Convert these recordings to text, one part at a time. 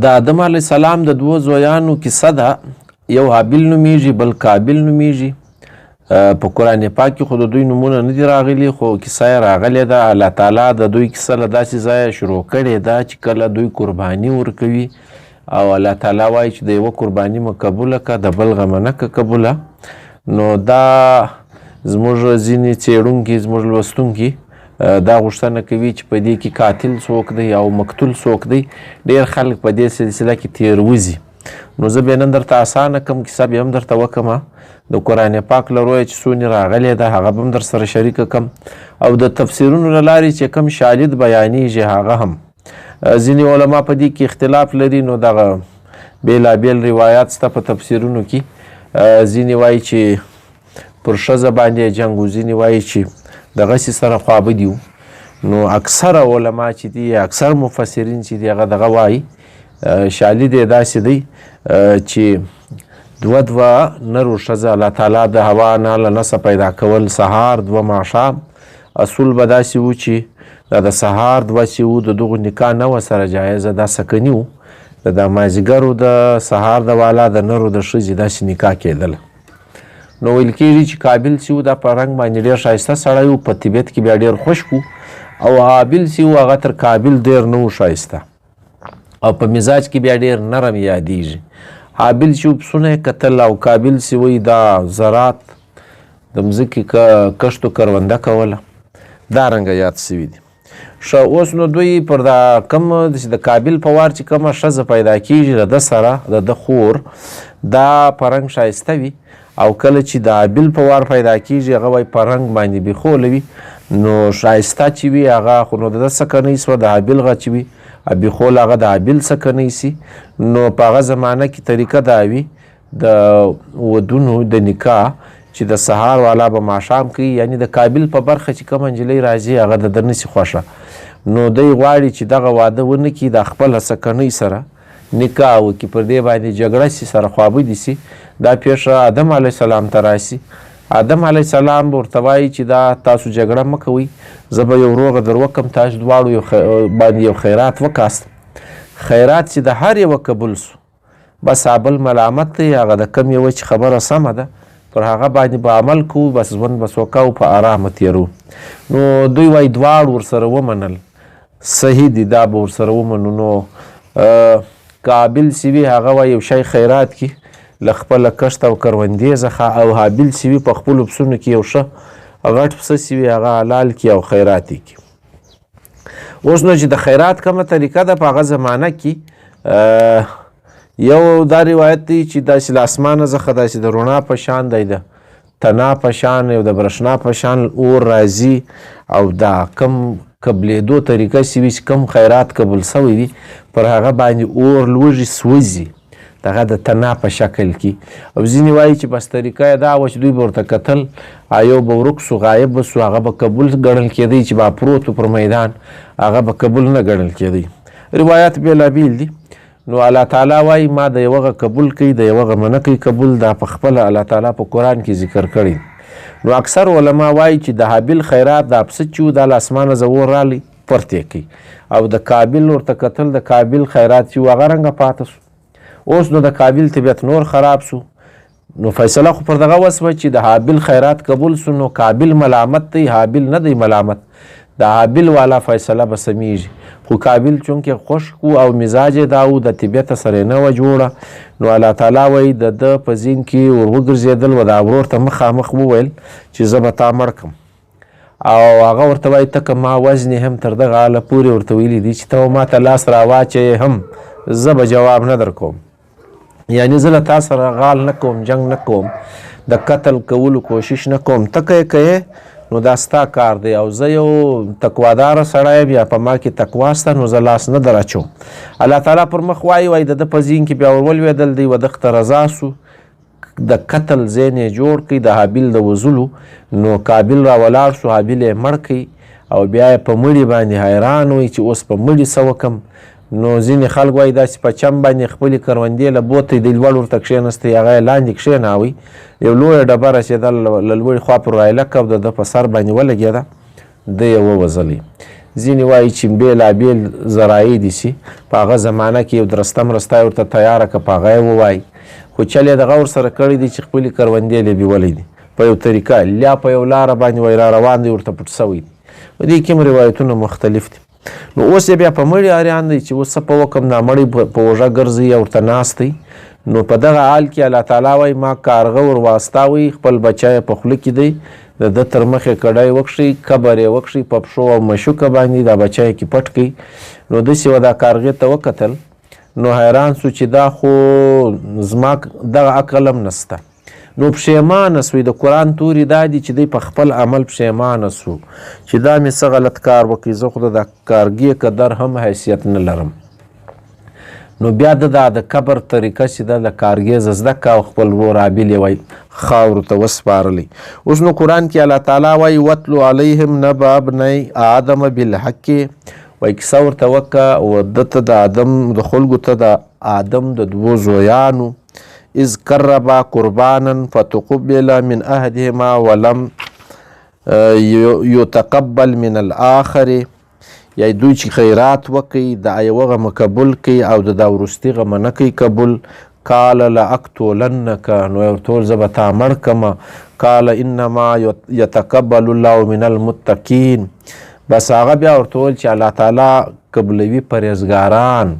د آدم علیه السلام د دوه زویانو کیسه ده. یو حابیل نومیږي بل قابیل نومیږي. په قرآن پاک کې خو د دوی نومونه نه دي راغلي، خو کیسه یې راغلې ده. الله تعالی د دوی کیسه له داسې ځایه شروع کړې ده چې کله دوی قرباني ورکوي او الله تعالی وایي چې د یوه قرباني مه قبوله که، د بل غمه نه که قبوله. نو دا زموږ ځینې څېړونکي، زموږ لوستونکي دا غوښتنه کوي چې په دې کې قاتل څوک دی او مقتول څوک دی. ډېر خلک په دې سلسله کې تیر وځي. نو زه بیا نن درته اسانه کم کیسه بیا هم درته وکمه. د قرآن پاک له رویه چې څونې راغلې ده هغه به هم در سره شریکه کم، او د تفسیرونو له لارې چې کم شالید بیانیږي هغه هم. ځینې علما په دې کې اختلاف لري، نو دغه بېلابېل روایات شته په تفسیرونو کې. ځینې وایي چې پر ښځه باندې جنګ و، ځینې وایي چې دغسې سره خوابدي وو. نو اکثره علما چې دي، اکثر مفسرین چې دي، هغه دغه وایي شالید یې داسې دی چې دوه نر و ښځه الله تعالی د هوا نه له نسه پیدا کول، سهار دوه ماښام. اصول به داسې و چې دا د سهار دوه چې وو د دغو نکاح نه وه سره جایزه، دا سکني وو. د مازدیګر د سهار د والا د نر و د ښځې داسې نکاح کېدله. نو ویل کېږي چې قابل چې و دا په رنګ باندې ډېر ښایسته سړی و، په طبیعت کې بیا ډېر خشک و. او حابیل چې و هغه تر قابل ډېر نه و ښایسته او په مزاج کې بیا ډېر نرم یادیږي. حابیل چې و پسونه یې کتل او قابل چې وایي دا زراعت د مځکې کښت و کرونده کوله، دا رنګه یاد سوي دي. ښه، اوس نو دوی پر دا کم د قابل په وار چې کومه ښځه پیدا کېږي د ده سره، د ده خور، دا په رنګ ښایسته وي. او کله چې د حابیل په وار پیدا کېږي هغه وایي په رنګ باندې بیخوله وي. نو ښایسته چې وي هغه خو نو د ده سکنۍ سوه، د حابیل هغه چې وي بیخول هغه د حابیل سکنۍ سي. نو په هغه زمانه کې طریقه دا وي د ودونو د نکاح چې د سهار والا به ماښام کوي، یعنی د قابل په برخه چې کومه نجلۍ راځي هغه د ده نسي خوښه. نو دی غواړي چې دغه واده ونه کړي، د خپله سکنۍ سره نکاح وکړي، پر دې باندې جګړه سي، سره خوابدي سي. دا پیښه آدم علیه السلام ته راسي. آدم علیه السلام به ورته وایي چې دا تاسو جګړه مه کوئ، زه به یو روغه در وکم، تاسو دواړو باندې یو خیرات وکاست. خیرات چې د هر یوه قبول سو، بس بل ملامت دی، هغه د کم یوه چې خبره سمه ده پر هغه باندې به عمل کوو، بس ژوند به سوکه او په ارامه تېرو. نو دوی وایي دواړو ورسره ومنل، صحیح دي، دا به ورسره ومنو. نو قابل چې وي هغه وایي یو شی خیرات کړي له خپله کښت او کروندې څخه، او حابیل چې وي په خپلو پسونو کې یو ښه غټ پسه چې وي هغه حلال کړي او خیرات یې کړي. اوس نو چې د خیرات کومه طریقه ده په هغه زمانه کې، یو دا روایت دی چې داسې له اسمانه څخه داسې د رڼا په شان دی، د تنا په شان یو د برېښنا په شان اور راځي، او دا کم قبلېدو طریقه چې وي چې کم خیرات قبول سوی وي پر هغه باندې اور لوږي سوځي، دغه د تنا په شکل کې. او ځینې وایي چې بس طریقه یې دا وه چې دوی به ورته کتل، یو به ورک سو، غایب به سو، هغه به قبول ګڼل کېدی، چې با پروت پر میدان هغه به قبول نه ګڼل کېدی. روایات بېلابېل دي. نو الله تعالی وایي ما د یوه قبول کوي، د یوه منه کوي قبول، دا په خپله الله تعالی په قرآن کې ذکر کړی. نو اکثر علما وایي چې د حابیل خیرات دا پسه چې و دا له اسمانه زور رالی پرت یې کوي، او د قابل ورته کتل، د قابل خیرات چې و هغه رنګه پاته سو. اوس نو د قابل طبیعت نور خراب سو. نو فیصله خو پر دغه وسوه چې د حابیل خیرات قبول سو، نو قابل ملامت دی، حابیل نه دی ملامت. د حابیل والا فیصله به سمیږي. خو قابل چونکې خشک و او مزاج یې دا و، د طبیعت سره یې نه وه جوړه. نو الله تعالی وایي د ده په ذهن کې ور وګرځېدل و، دا ورور ته مخامخ وویل چې زه به تا مړ کړم. او هغه ورته وایي ته که ما وزنې هم تر دغه حاله پورې ورته ویلي دي چې ته ما ته لاس راواچوې هم زه به جواب نه در کوم، یعنی زه له تا سره غال نه کوم، جنګ نه کوم، د قتل کولو کوشش نه کوم. ته که یې کوې نو دا ستا کار دی، او زه یو تقواداره سړی یم، یا په ما کې تقوا سته، نو زه لاس نه در اچوم. الله تعالی پر مخ وایي د ده په ذهن کې بیا ولوېدل دی، و دغه ته رضا سو، د قتل ذهن یې جوړ کړي د حابیل د وژلو. نو قابل را ولاړ سو، حابیل یې مړ کړي، او بیا یې په مړي باندې حیران وي چې اوس په مړي څه وکړم. نو ځینې خلک وایي داسې په چم باندې خپلې کروندې له بوتې د لوړ ورته کښېنستی، هغه یې لاندې کښېناوی، یو لویه ډبه رسېدل له لوړې خوا پر رایلک او د ده په سر باندې ولګېده، ده یې ووژلی. ځینې وایي چې بېلابېل ذرایع دي چې په هغه زمانه کې یو درسته مرسته ورته تیاره که په هغه یې ووایي، خو چل یې دغه ورسره کړی دی چې خپلې کروندې یې بیولی دي په یو طریقه، یا په یو لاره باندې وایي را روان دی ورته پټ سوی دی. په دې کې هم روایتونه مختلف دي. نو اوس یې بیا په مړي اریان دی چې اوس څه په وکړم، دا مړی په اوږه ګرځي او ورته ناست دی. نو په دغه حال کې الله تعالی وایي ما کارغه ور واستاوي، خپل بچی یې په خوله کې دی، د ده تر مخې کډی وکښي، قبر یې وکښي، په پښو او مشوکه باندې دا بچی کې پټ کړي. نو داسې و دا کارغې ته وکتل، نو حیران سو چې دا خو زما دغه عقل هم نسته. نو پښیمانه سوی. د قرآن توري دا دي چې دی په خپل عمل پښیمانه سو چې دا مې څه غلط کار وکړي، زه خو د کارګې قدر هم حیثیت نه لرم. نو بیا د قبر طریقه چې ده د کارګې زه زده که او خپل ورور هابیل یې وایي خاورو ته وسپارلی. اوس نو قرآن کې الله تعالی وایي وتلو علیهم نبأ ابنی آدم بالحق، وایي کیسه ورته وکړه و ده ته د آدم د خلکو ته د آدم د دوو زویانو اذ قربا قربانا فتقبل من احدهما ولم یتقبل من الاخر، یا دوی چې خیرات وکړي د یوه غمه قبول کوي او د دا وروستي غمه نه کوي قبول. قال لاقتلنک، نو ورته وویل زه به تا مړ کړمه. قال انما یتقبل الله من المتقین، بس هغه بیا ورته وویل چې الله تعالی قبلوي پرهیزګاران،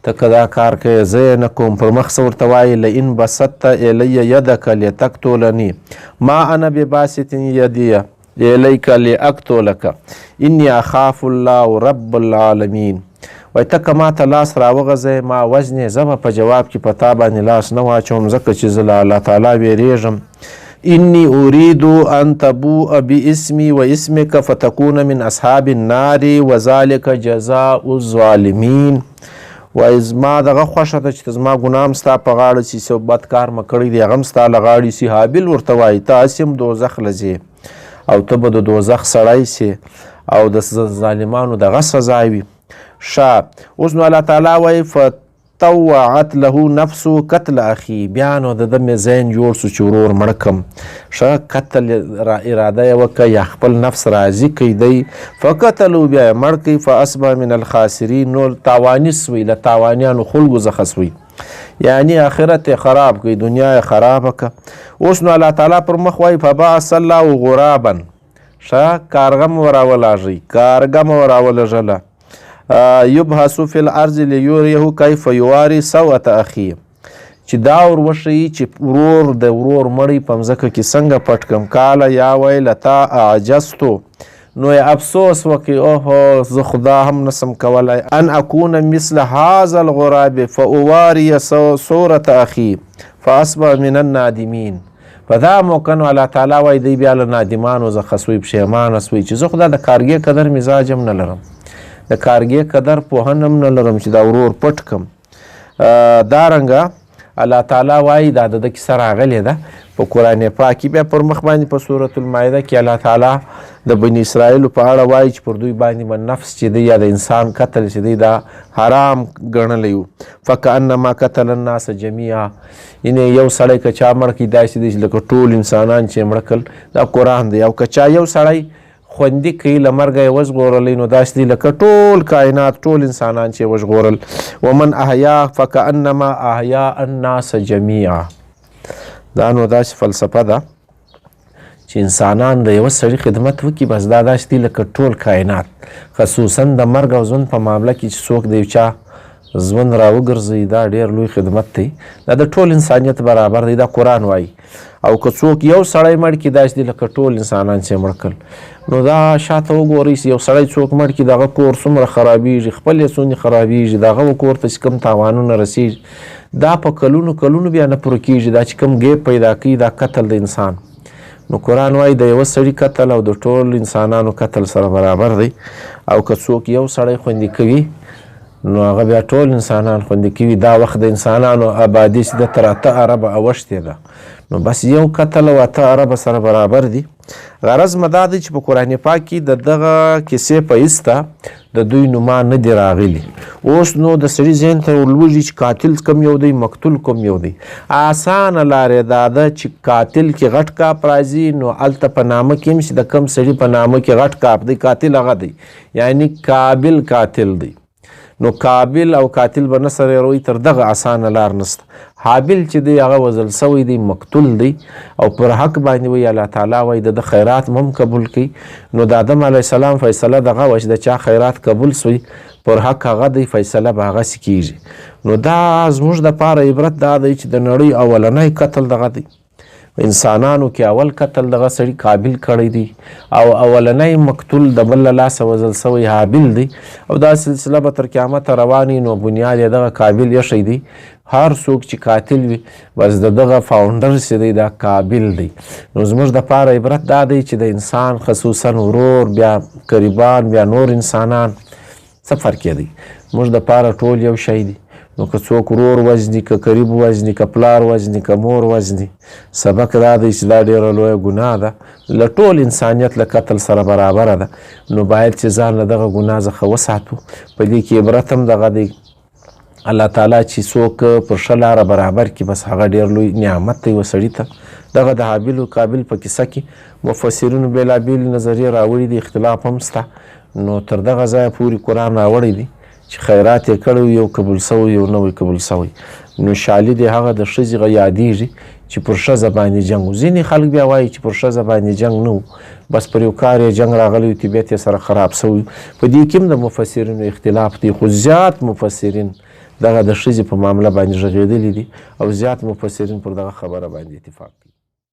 ته که دا کار کوې زه یې نه کوم. پر مخ څه ورته وایي لئن بسطت الی یدک لتقتلنی ما انا بباسط یدی الیک لاقتلک انی اخاف الله رب العالمین. وایي ته که ما ته لاس راوغځوې ما وژنې، زه به په جواب کې په تا باندې لاس نه واچوم ځکه چې زه له الله تعالی ویرېږم. انی اريد ان تبوء باسمي واسمك فتكون من اصحاب النار وذلك جزاء الظالمین. وایي زما دغه خوښه ده چې ته زما ګناه هم ستا په غاړه سي، څه بد کار مه کړی دی هغه هم ستا له غاړې سي. هابیل ورته وایي ته هسې هم دوزخ له ځې او ته به د دوزخ سړی سي او د ظالمانو دغه سزا وي. ښه اوس نو الله تعالی وایي فتوعت له نفسو قتل اخي، بیا نو د ده مې ذهن جوړ سو چې ورور مړ کړم. ښه قتل اراده یې وکړه یا خپل نفس راضي کوي دی. فقتلو، بیا یې مړ کوي. فاصبح من الخاسرین، نو تاواني سوی، له تاوانیانو خلکو څخه سوی، یعنی آخرت یې خراب کړي، دنیا یې خرابه کړه. اوس نو الله تعالی پر مخ وایي فبعث الله غرابا، ښه کارغه مو راولاږئ، کارګه مو راولږله. یبحث فی الارض لیوریه کیف یواری سوءة اخیه، چې دا ور وښیي چې ورور د ورور مړی په مځکه کې څنګه پټ کړم. قاله یا ویلتا اعجزتو، نو یې افسوس وکړي اوهو زه خدا هم نسم کولی ان اکون مثل هذا الغراب فاواری صورة اخی فاصبح من النادمین. په دا موقع نو الله تعالی وایي دی بیا له نادمانو څخه سوی، پښیمانه سوی چې زه خو دا د کارګې قدر مزاج هم نه لرم، د کارګې قدر پوهنه هم نه لرم چې دا ورور پټ کړم. دارنګه الله تعالی وایي دا د ده کیسه راغلې ده په قرآن پاک کې. بیا پر مخ باندې په سورة المائده کې الله تعالی د بني اسرائیلو په اړه وایي چې پر دوی باندې به نفس چې دی یا د انسان قتل چې دی دا حرام ګڼلی و. فکأنما قتل الناس جمیعا، یعنې یو سړی که چا مړ کړي داسې دی چې لکه ټول انسانان چې مړه کړل، دا قرآن دی. او که چا یو سړی خوندي کوي له مرګه یې وژغورلی، نو داسې دی لکه ټول کائنات ټول انسانان چې یې وژغورل. ومن احیا فکأنما احیا الناس جمیعا. دا نو داسې فلسفه ده چې انسانان د یوه سړي خدمت وکړي، بس دا داسې دی لکه ټول کائنات، خصوصا د مرګ او ژوند په معامله کې چې څوک د یو چا ژوند راوګرځوي دا ډېر لوی خدمت دی، دا د ټول انسانیت برابر دی، دا قرآن وایي. او که څوک یو سړی مړ کړي داسې دی لکه ټول انسانان چې مړ کړل. نو دا شاته وګورئ چې یو سړی څوک مړ کړي دغه کور څومره خرابېږي، خپل یې څومره خرابېږي، د هغه کور ته چې کوم تاوانونه رسېږي دا په کلونو کلونو بیا نه پوره کېږي. دا چې کوم ګیپ پیدا کوي دا قتل د انسان. نو قرآن وایي د یوه سړي قتل او د ټول انسانانو قتل سره برابر دی. او که څوک یو سړی خوندي کوي نو هغه بیا ټول انسانان خوندي کوي. دا وخت د انسانانو آبادي چې ده تر 8 اربه اوښتې ده. نو بس یو قتل او 8 اربه سره برابر دي. غرض مې دا دی چې په قرآن پاک کې د دغه کیسې په ایسته د دوی نوما نه دي راغلي. اوس نو د سړي ذهن ته ورلوږي چې قاتل کوم یو دی، مقتول کوم یو دی. اسانه لارې دا ده چې قاتل کې غټ کاپ راځي، نو هلته په نامه کې هم چې د کم سړي په نامه کې غټ کاپ دی، قاتل هغه دی، یعنی قابل قاتل دی. نو قابل او قاتل به نه سره روي، تر دغه اسانه لار نسته. حابل چې دی هغه وژل سوی دی، مقتول دی، او پر حق باندې وایي الله تعالی وایي د خیرات هم قبول کوي. نو د آدم علیه السلام فیصله دغه وه چې د چا خیرات قبول سوی، پر حق هغه دی، فیصله به هغسې کیږي. نو دا زموږ دپاره عبرت دا دی چې د نړۍ اولنی قتل دغه دی. انسانانو کې اول قتل دغه سړي قابل کړی دی، او اولنی مقتول د بل له لاسه وژل سوی حابل دی. او دا سلسله به تر قیامته رواني، نو بنیاد یې دغه قابل ایښی دی. هر څوک چې قاتل وي بس د دغه فاونډر چې دی دا قابل دی. نو زموږ دپاره عبرت دا دی چې د انسان خصوصا ورور، بیا قریبان، بیا نور انسانان څه فرق دی. موږ دپاره ټول یو شی دی. نو که څوک ورور وژني، که قریب وژني، که پلار وژني، که مور وژني، سبق دا دی چې دا ډېره لویه ګناه ده، له ټول انسانیت له قتل سره برابره ده. نو باید چې ځان له دغه ګناه څخه وساتو. په دې کې عبرت هم دغه دی. الله تعالی چې څوک پر ښه لاره برابر کړي، بس هغه ډېر لوی نعمت دی یوه سړي ته. دغه د حابل او قابل په کیسه کې مفسرینو بېلابېلې نظریې راوړي دي، اختلاف هم شته. نو تر دغه ځایه پورې قرآن راوړی دی چې خیرات یې کړی، یو قبول سوی، یو نه وی قبول سوی. نو شالید یې هغه د ښځې یادېږي چې پر ښځه باندې جنګ و. ځینې خلک بیا وایي چې پر ښځه باندې جنګ نه و، بس پر یو کار یې جنګ راغلی و، طبیعت یې سره خراب سوی. په دې کې هم د مفسرینو اختلاف دی، خو زیات مفسرین دغه د ښځې په معامله باندې غږېدلي دي، او زیات مفسرین پر دغه خبره باندې اتفاق کوي.